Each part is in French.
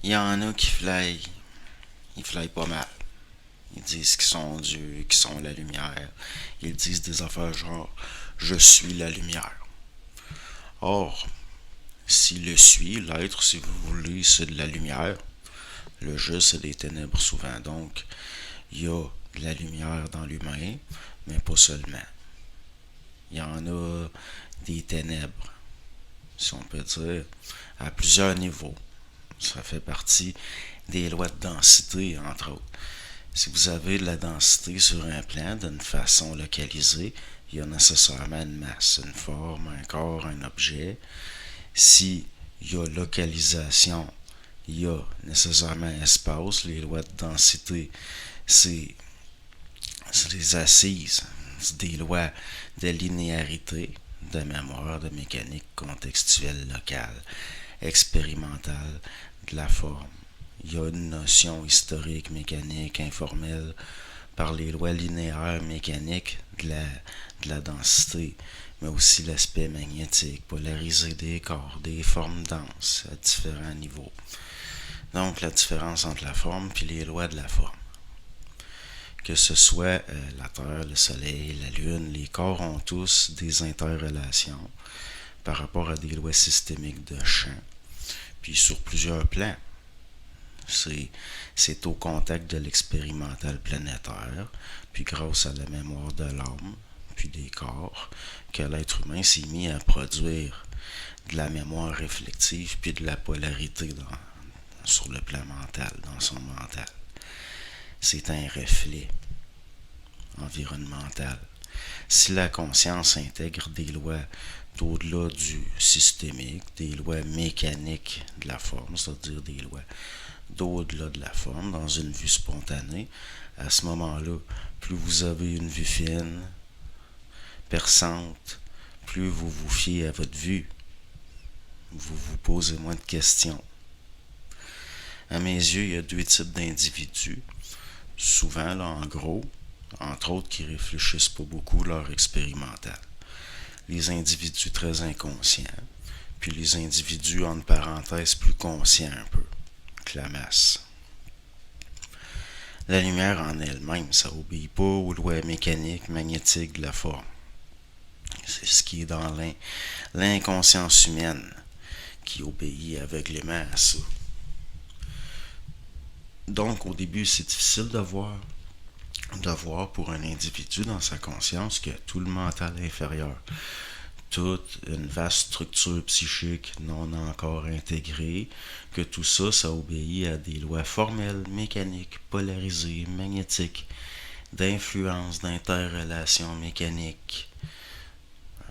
Il y en a qui flyent, ils flyent pas mal. Ils disent qu'ils sont Dieu, qu'ils sont la lumière. Ils disent des affaires genre je suis la lumière. Or, si le suis, l'être, si vous voulez, c'est de la lumière. Le je, c'est des ténèbres souvent. Donc, il y a de la lumière dans l'humain, mais pas seulement. Il y en a des ténèbres, si on peut dire, à plusieurs niveaux. Ça fait partie des lois de densité, entre autres. Si vous avez de la densité sur un plan d'une façon localisée, il y a nécessairement une masse, une forme, un corps, un objet. Si il y a localisation, il y a nécessairement espace. Les lois de densité, c'est les assises des lois de linéarité, de mémoire, de mécanique contextuelle locale, expérimentale, de la forme. Il y a une notion historique, mécanique, informelle par les lois linéaires mécaniques de la densité, mais aussi l'aspect magnétique, polarisé des corps, des formes denses à différents niveaux. Donc la différence entre la forme et les lois de la forme. Que ce soit la Terre, le Soleil, la Lune, les corps ont tous des interrelations par rapport à des lois systémiques de champ, puis sur plusieurs plans. C'est au contact de l'expérimental planétaire, puis grâce à la mémoire de l'âme, puis des corps, que l'être humain s'est mis à produire de la mémoire réflective, puis de la polarité sur le plan mental, dans son mental. C'est un reflet environnemental. Si la conscience intègre des lois d'au-delà du systémique, des lois mécaniques de la forme, c'est-à-dire des lois d'au-delà de la forme, dans une vue spontanée, à ce moment-là, plus vous avez une vue fine, perçante, plus vous vous fiez à votre vue, vous vous posez moins de questions. À mes yeux, il y a deux types d'individus, souvent, là, en gros, entre autres, qui réfléchissent pas beaucoup leur expérimental. Les individus très inconscients, puis les individus, entre parenthèses, plus conscients un peu que la masse. La lumière en elle-même, ça obéit pas aux lois mécaniques, magnétiques de la forme. C'est ce qui est dans l'inconscience humaine qui obéit aveuglément à ça. Donc, au début, c'est difficile de voir pour un individu dans sa conscience que tout le mental inférieur, toute une vaste structure psychique non encore intégrée, que tout ça, ça obéit à des lois formelles, mécaniques, polarisées, magnétiques, d'influence, d'interrelation mécanique,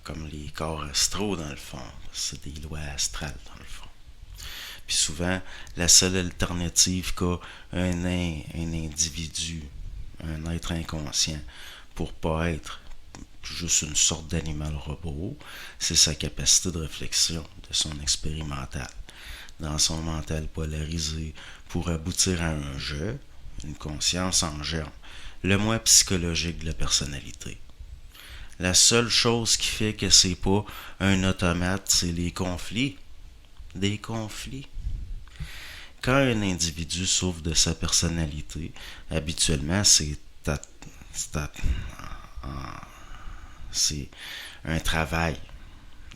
comme les corps astraux dans le fond. C'est des lois astrales dans le fond. Puis souvent, la seule alternative qu'a un individu, un être inconscient, pour pas être juste une sorte d'animal robot, c'est sa capacité de réflexion, de son expérimental, dans son mental polarisé, pour aboutir à un jeu, une conscience en germe, le moi psychologique de la personnalité. La seule chose qui fait que c'est pas un automate, c'est les conflits. Des conflits. Quand un individu souffre de sa personnalité, habituellement, c'est un travail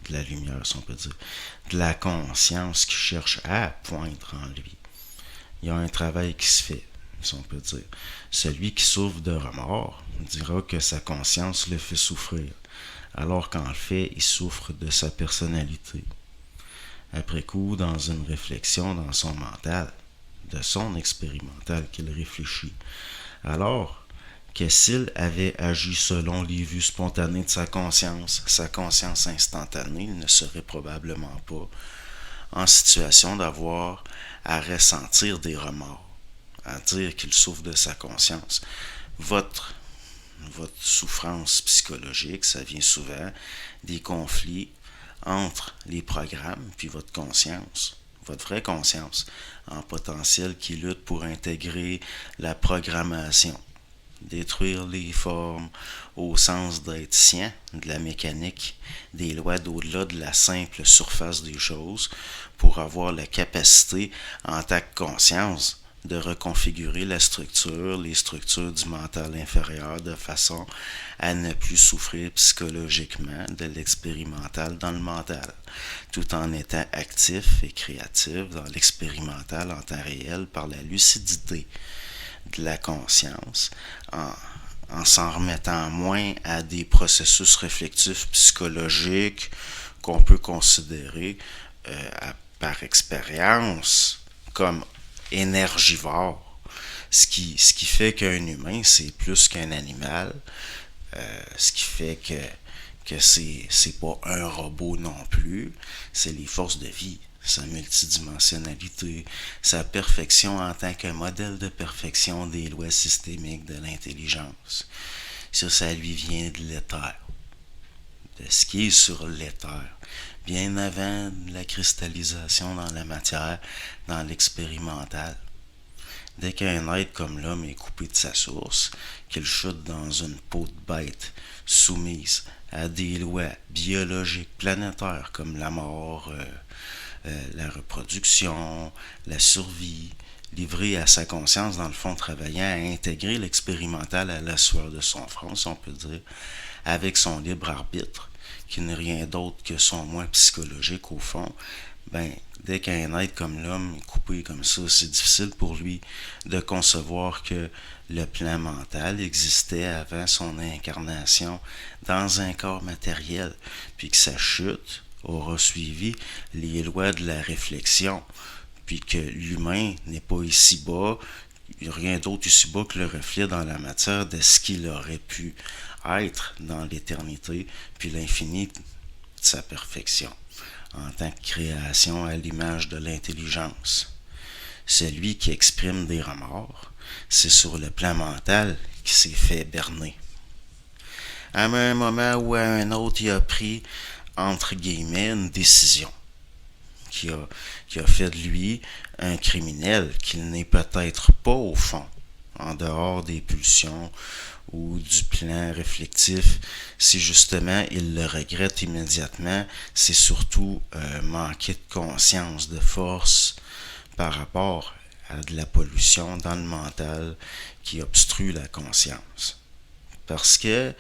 de la lumière, si on peut dire, de la conscience qui cherche à poindre en lui. Il y a un travail qui se fait, si on peut dire. Celui qui souffre de remords dira que sa conscience le fait souffrir, alors qu'en fait, il souffre de sa personnalité. Après coup, dans une réflexion dans son mental, de son expérimental qu'il réfléchit. Alors que s'il avait agi selon les vues spontanées de sa conscience instantanée, il ne serait probablement pas en situation d'avoir à ressentir des remords, à dire qu'il souffre de sa conscience. Votre, votre souffrance psychologique, ça vient souvent des conflits entre les programmes puis votre conscience, votre vraie conscience, en potentiel qui lutte pour intégrer la programmation détruire les formes au sens d'être sciant de la mécanique, des lois d'au-delà de la simple surface des choses, pour avoir la capacité, en tant que conscience, de reconfigurer les structures du mental inférieur de façon à ne plus souffrir psychologiquement de l'expérimental dans le mental, tout en étant actif et créatif dans l'expérimental en temps réel par la lucidité de la conscience, en s'en remettant moins à des processus réflectifs psychologiques qu'on peut considérer par expérience comme énergivores. Ce qui fait qu'un humain, c'est plus qu'un animal. Ce qui fait que c'est pas un robot non plus. C'est les forces de vie, sa multidimensionnalité, sa perfection en tant que modèle de perfection des lois systémiques de l'intelligence. Ça lui vient de l'éther, de ce qui est sur l'éther, bien avant la cristallisation dans la matière, dans l'expérimental. Dès qu'un être comme l'homme est coupé de sa source, qu'il chute dans une peau de bête, soumise à des lois biologiques planétaires comme la mort, la reproduction, la survie, livré à sa conscience, dans le fond, travaillant à intégrer l'expérimental à la sueur de son front, si on peut dire, avec son libre arbitre, qui n'est rien d'autre que son moi psychologique au fond, dès qu'un être comme l'homme est coupé comme ça, c'est difficile pour lui de concevoir que le plan mental existait avant son incarnation dans un corps matériel, puis que sa chute aura suivi les lois de la réflexion, puis que l'humain n'est pas ici-bas, rien d'autre ici-bas que le reflet dans la matière de ce qu'il aurait pu être dans l'éternité, puis l'infini de sa perfection, en tant que création à l'image de l'intelligence. Celui qui exprime des remords, c'est sur le plan mental qui s'est fait berner. À un moment ou à un autre, il a pris, entre guillemets, une décision qui a fait de lui un criminel qu'il n'est peut-être pas au fond, en dehors des pulsions ou du plan réflectif. Si justement il le regrette immédiatement, c'est surtout manquer de conscience, de force par rapport à de la pollution dans le mental qui obstrue la conscience. Parce que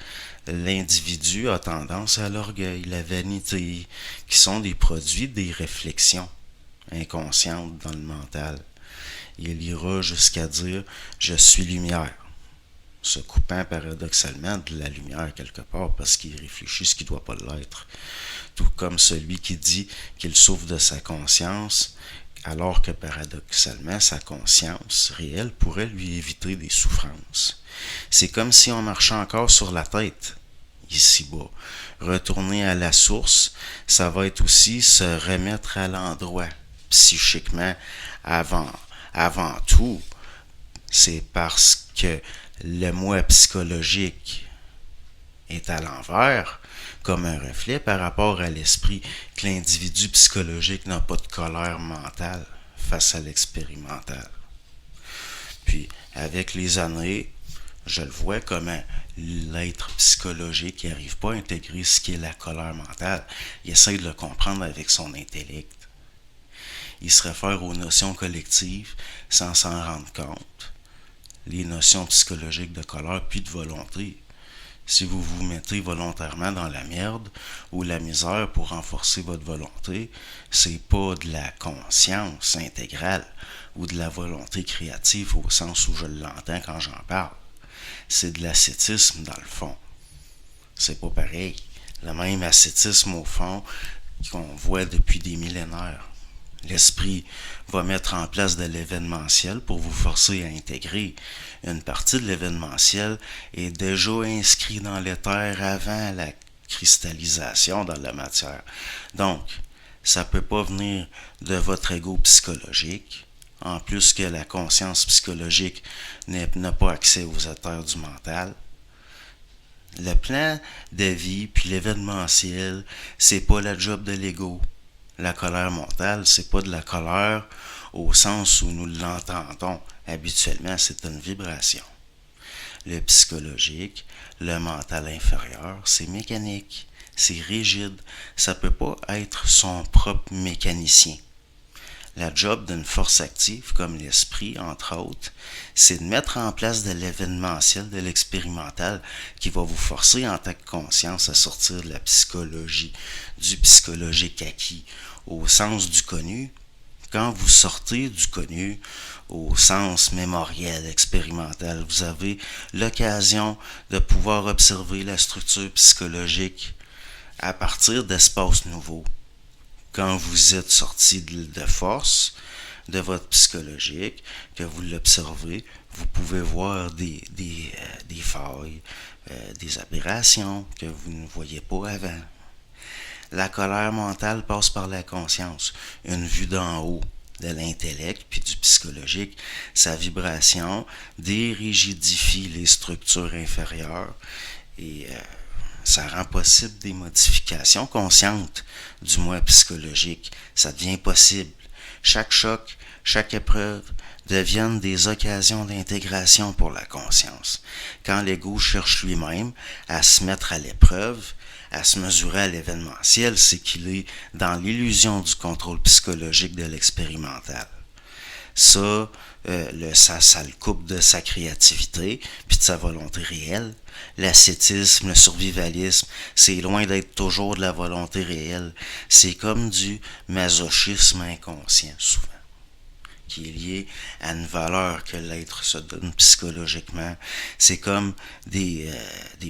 l'individu a tendance à l'orgueil, la vanité, qui sont des produits des réflexions inconscientes dans le mental. Il ira jusqu'à dire « je suis lumière », se coupant paradoxalement de la lumière quelque part parce qu'il réfléchit ce qui ne doit pas l'être. Tout comme celui qui dit qu'il souffre de sa conscience, alors que paradoxalement sa conscience réelle pourrait lui éviter des souffrances. C'est comme si on marchait encore sur la tête, ici-bas. Retourner à la source, ça va être aussi se remettre à l'endroit, psychiquement, avant tout. C'est parce que le moi psychologique est à l'envers, comme un reflet par rapport à l'esprit, que l'individu psychologique n'a pas de colère mentale face à l'expérimental. Puis, avec les années, je le vois comme l'être psychologique n'arrive pas à intégrer ce qu'est la colère mentale. Il essaie de le comprendre avec son intellect. Il se réfère aux notions collectives sans s'en rendre compte. Les notions psychologiques de colère puis de volonté. Si vous vous mettez volontairement dans la merde ou la misère pour renforcer votre volonté, c'est pas de la conscience intégrale ou de la volonté créative au sens où je l'entends quand j'en parle. C'est de l'ascétisme dans le fond. C'est pas pareil. Le même ascétisme au fond qu'on voit depuis des millénaires. L'esprit va mettre en place de l'événementiel pour vous forcer à intégrer. Une partie de l'événementiel est déjà inscrit dans l'éther avant la cristallisation dans la matière. Donc, ça ne peut pas venir de votre ego psychologique, en plus que la conscience psychologique n'a pas accès aux éthers du mental. Le plan de vie puis l'événementiel, c'est pas la job de l'ego. La colère mentale, c'est pas de la colère au sens où nous l'entendons. Habituellement, c'est une vibration. Le psychologique, le mental inférieur, c'est mécanique, c'est rigide, ça peut pas être son propre mécanicien. La job d'une force active comme l'esprit, entre autres, c'est de mettre en place de l'événementiel, de l'expérimental, qui va vous forcer en tant que conscience à sortir de la psychologie, du psychologique acquis, au sens du connu. Quand vous sortez du connu au sens mémoriel, expérimental, vous avez l'occasion de pouvoir observer la structure psychologique à partir d'espaces nouveaux. Quand vous êtes sorti de force, de votre psychologique, que vous l'observez, vous pouvez voir des failles, des aberrations que vous ne voyiez pas avant. La colère mentale passe par la conscience, une vue d'en haut de l'intellect puis du psychologique. Sa vibration dérigidifie les structures inférieures et ça rend possible des modifications conscientes du moi psychologique. Ça devient possible. Chaque choc, chaque épreuve deviennent des occasions d'intégration pour la conscience. Quand l'ego cherche lui-même à se mettre à l'épreuve, à se mesurer à l'événementiel, c'est qu'il est dans l'illusion du contrôle psychologique de l'expérimental. Ça, ça le coupe de sa créativité puis de sa volonté réelle. L'ascétisme, le survivalisme, c'est loin d'être toujours de la volonté réelle. C'est comme du masochisme inconscient, souvent, qui est lié à une valeur que l'être se donne psychologiquement. C'est comme des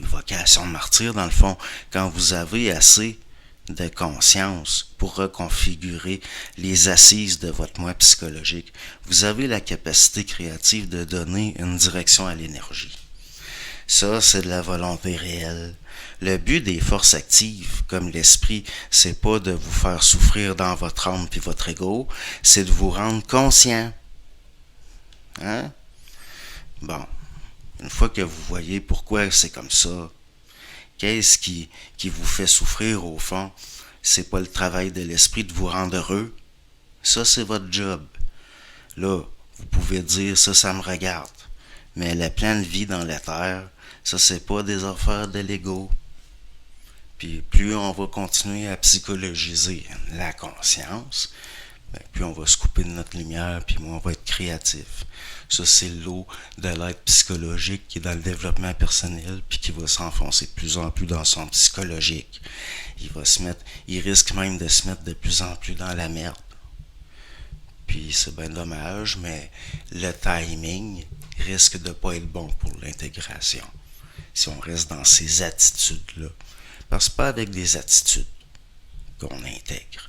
vocations de martyr, dans le fond. Quand vous avez assez de conscience pour reconfigurer les assises de votre moi psychologique, vous avez la capacité créative de donner une direction à l'énergie. Ça, c'est de la volonté réelle. Le but des forces actives, comme l'esprit, c'est pas de vous faire souffrir dans votre âme puis votre ego, c'est de vous rendre conscient. Hein? Bon, une fois que vous voyez pourquoi c'est comme ça, qu'est-ce qui vous fait souffrir au fond? C'est pas le travail de l'esprit de vous rendre heureux. Ça, c'est votre job. Là, vous pouvez dire ça me regarde. Mais la pleine vie dans la terre, ça, c'est pas des affaires de l'ego. Puis plus on va continuer à psychologiser la conscience, plus on va se couper de notre lumière, puis moins on va être créatif. Ça, c'est l'eau de l'être psychologique qui est dans le développement personnel, puis qui va s'enfoncer de plus en plus dans son psychologique. Il risque même de se mettre de plus en plus dans la merde. Puis c'est bien dommage, mais le timing risque de pas être bon pour l'intégration. Si on reste dans ces attitudes-là. Parce que c'est pas avec des attitudes qu'on intègre.